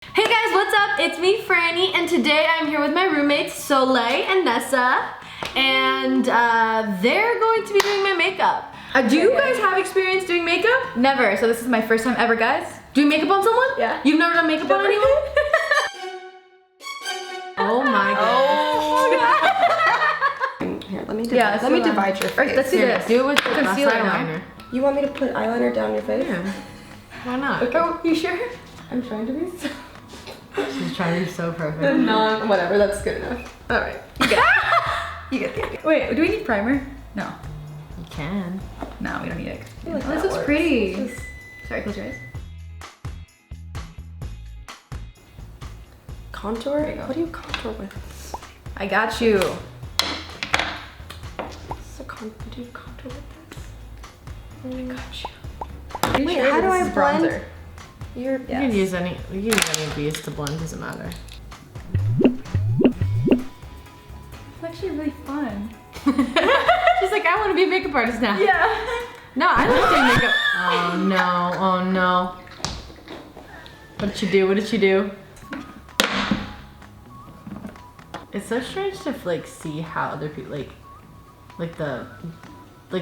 Hey guys, what's up? It's me, Franny, and today I'm here with my roommates, Soleil and Nessa, and they're going to be doing my makeup. Do you guys have experience doing makeup? Never, so this is my first time ever, guys. Doing makeup on someone? Yeah. You've never done makeup on anyone? Oh my god. Here, let me divide your face. Let's do this. Do it with the Concealer eyeliner. You want me to put eyeliner down your face? Yeah. Why not? Okay. Oh, you sure? I'm trying to be so... She's trying to be so perfect. Whatever, that's good enough. Alright, you get it. You get the idea. Wait, do we need primer? No. You can. No, we don't need it. I like Oh, that this looks works. pretty. This is- Sorry, close your eyes. Contour? There you go. What do you contour with? I got you. Do you contour with this? I got you. Wait, how do I blend? Bronzer. You're... You can use any of these to blend, doesn't matter. It's actually really fun. She's like, I want to be a makeup artist now. Yeah. No, I like doing makeup. Oh no, oh no. What did you do? What did you do? It's so strange to like see how other people like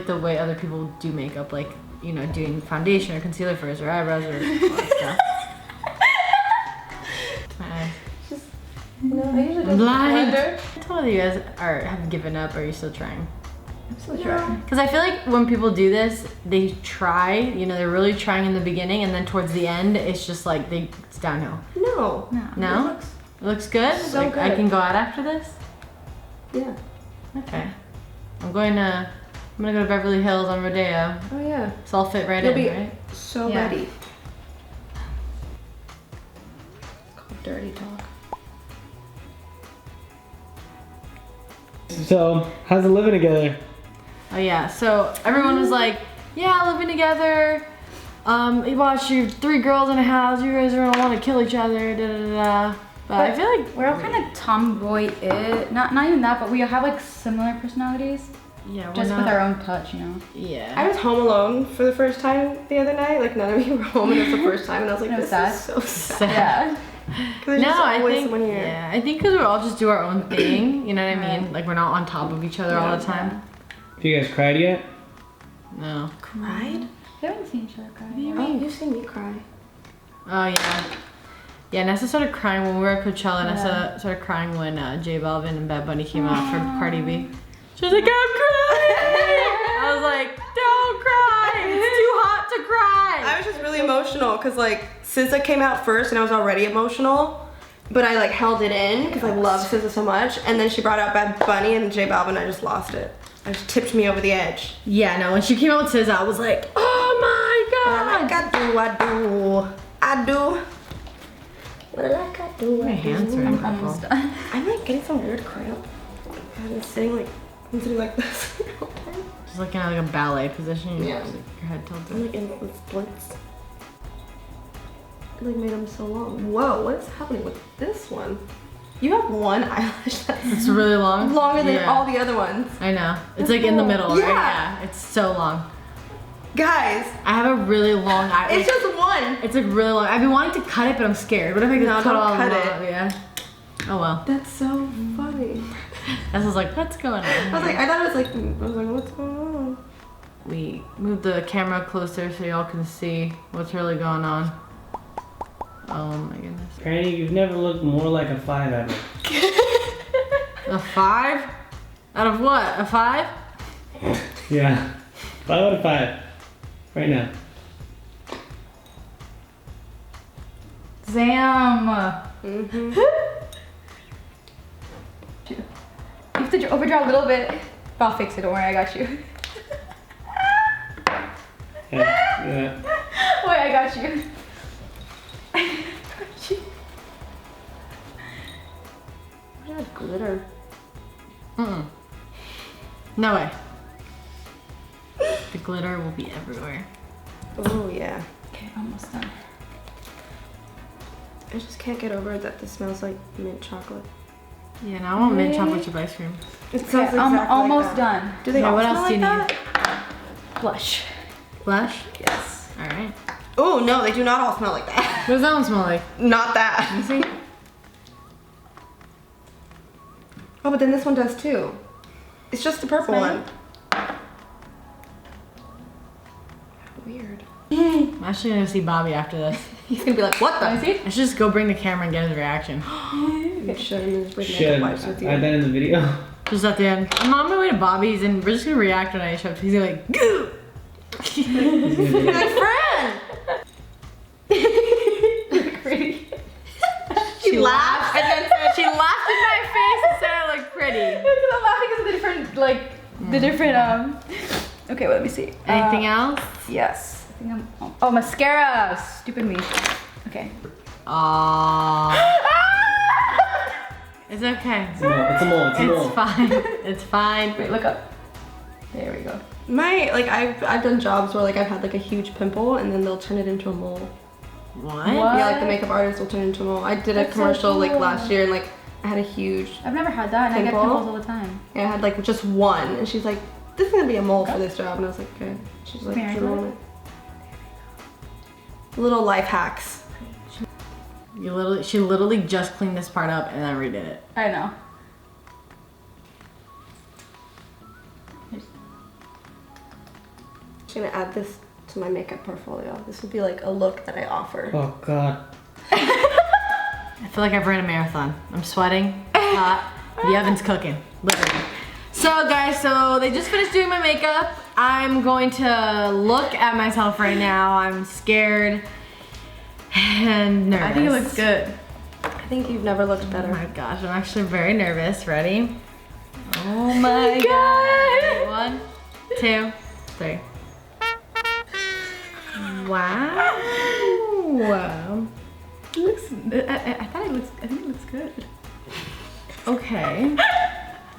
the way other people do makeup, like, you know, doing foundation or concealer first or eyebrows or all that stuff. No, I usually do I'm blind. blender. I told you guys have given up. Or are you still trying? I'm still trying. Because I feel like when people do this, they try, you know, they're really trying in the beginning, and then towards the end, it's just like it's downhill. No. No? It looks good? So Like, I good. can go out after this? Yeah. Okay. I'm gonna go to Beverly Hills on Rodeo. Oh yeah. So I'll fit right You'll in, be right? so Yeah. ready. It's called dirty talk. So, how's it living together? Oh yeah, so everyone was like, yeah, living together. You watch your 3 girls in a house, you guys are gonna wanna kill each other, da da da. But I feel like We're all kind of tomboy-ish. Not even that, but we have like similar personalities. yeah, we're Just not, with our own touch, you know? yeah. I was home alone for the first time the other night. Like none of you were home, and it was the first time, and I was like, It was "This sad. is so sad." Sad. Yeah. 'Cause there's No, just I always think someone here. yeah, I think because we all just do our own thing. You know what I mean? Like we're not on top of each other all the time. Have you guys cried yet? No. Cried? We haven't seen each other cry. Oh, you've seen me cry. Oh yeah. Yeah, Nessa started crying when we were at Coachella. Yeah. Nessa started crying when J Balvin and Bad Bunny came out for Cardi B. She was like, I'm crying! I was like, don't cry! It's too hot to cry! I was just really emotional because like SZA came out first, and I was already emotional. But I like held it in because I love SZA so much, and then she brought out Bad Bunny and J Balvin. I just lost it. It just tipped me over the edge. Yeah, no, when she came out with SZA, I was like, oh my What I god! like, I do. What I like, I do. My hands are I'm almost done. I'm like getting some weird cramp. I've been sitting like this. Just like in like a ballet position. Yeah. Just, like, your head I'm tilted. like in with splits. I like made them so long. Whoa, what's happening with this one? You have one eyelash that's It's really long. longer than Yeah. all the other ones. I know. It's That's like in the cool. middle, right? Yeah. Yeah. It's so long. Guys, I have a really long eye. it's just one. It's like really long. I've been wanting to cut it, but I'm scared. What if I just No, cut don't all cut of it. it? Yeah. Oh well. That's so funny. Nessa was like, what's going on? I was like, here?" I thought it was like, I was like, what's going on? We moved the camera closer so y'all can see what's really going on. Oh my goodness. Franny, you've never looked more like a 5 ever. A 5? Out of what? A 5? Yeah. 5 out of 5. Right now. Zam! Mm-hmm. You have to overdraw a little bit. But I'll fix it, don't worry, I got you. Yeah. Wait, I got you. What had glitter? Mm-mm. No way. The glitter will be everywhere. Oh yeah. Okay, almost done. I just can't get over that this smells like mint chocolate. Yeah, now I want mint Really? chocolate chip ice cream. It Okay, smells I'm exactly almost like that. done. Do they Yeah, all what smell else do like you that? Blush. Blush? Yes. Alright. Oh no, they do not all smell like that. What does that one smell like? Not that. You see? Oh, but then this one does too. It's just the purple Smell one. Weird. I'm actually gonna see Bobby after this. He's gonna be like, what Let the? me see. I should just go bring the camera and get his reaction. You should. And just bring Should makeup wipes with you. add that in the video? Just at the end. I'm on my way to Bobby's and we're just gonna react when I show up. He's gonna be like, goo! He's gonna be like, My friend! Pretty. She laughed and then said, She laughed in my face and said I look pretty. Because I'm laughing because of the different, like, the different, Okay, well, let me see. Anything else? Yes. I think oh, mascara. Stupid me. Okay. Aww. It's okay. It's a mole. It's a mole. It's a mole. It's fine. It's fine. Wait, look up. There we go. I've done jobs where like I've had like a huge pimple and then they'll turn it into a mole. What? Yeah, like the makeup artist will turn it into a mole. I did a That's so commercial like cool. last year and like I had a huge, I've never had that, and I get Pimple? pimples all the time. I had like just one and she's like, this is gonna be a mole for this job. And I was like, okay. She's like, Can I "Draw do it." Little life hacks. She literally just cleaned this part up and then redid it. I know. I'm gonna add this to my makeup portfolio. This would be like a look that I offer. Oh God. I feel like I've ran a marathon. I'm sweating. Hot. The oven's cooking. Literally. So guys, so they just finished doing my makeup. I'm going to look at myself right now. I'm scared and nervous. I think it looks good. I think you've never looked Oh better. my gosh, I'm actually very nervous. Ready? Oh my god. 1, 2, 3. Wow. It looks. I think it looks good. Okay.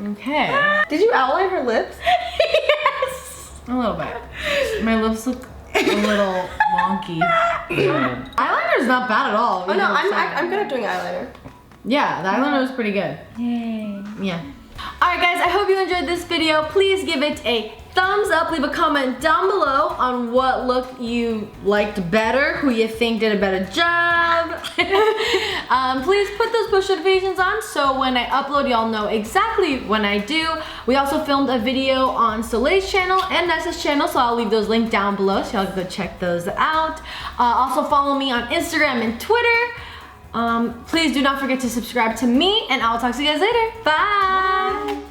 Okay. Did you outline her lips? Yes. A little bit. My lips look a little wonky. Yeah. Eyeliner's not bad at all. Oh no, I'm good at doing eyeliner. Yeah, the eyeliner was pretty good. Yay. Yeah. Alright guys, I hope you enjoyed this video. Please give it a thumbs up. Leave a comment down below on what look you liked better, who you think did a better job. Please put those push notifications on so when I upload, y'all know exactly when I do. We also filmed a video on Soleil's channel and Nessa's channel, so I'll leave those linked down below so y'all can go check those out. Also follow me on Instagram and Twitter. Please do not forget to subscribe to me, and I'll talk to you guys later. Bye.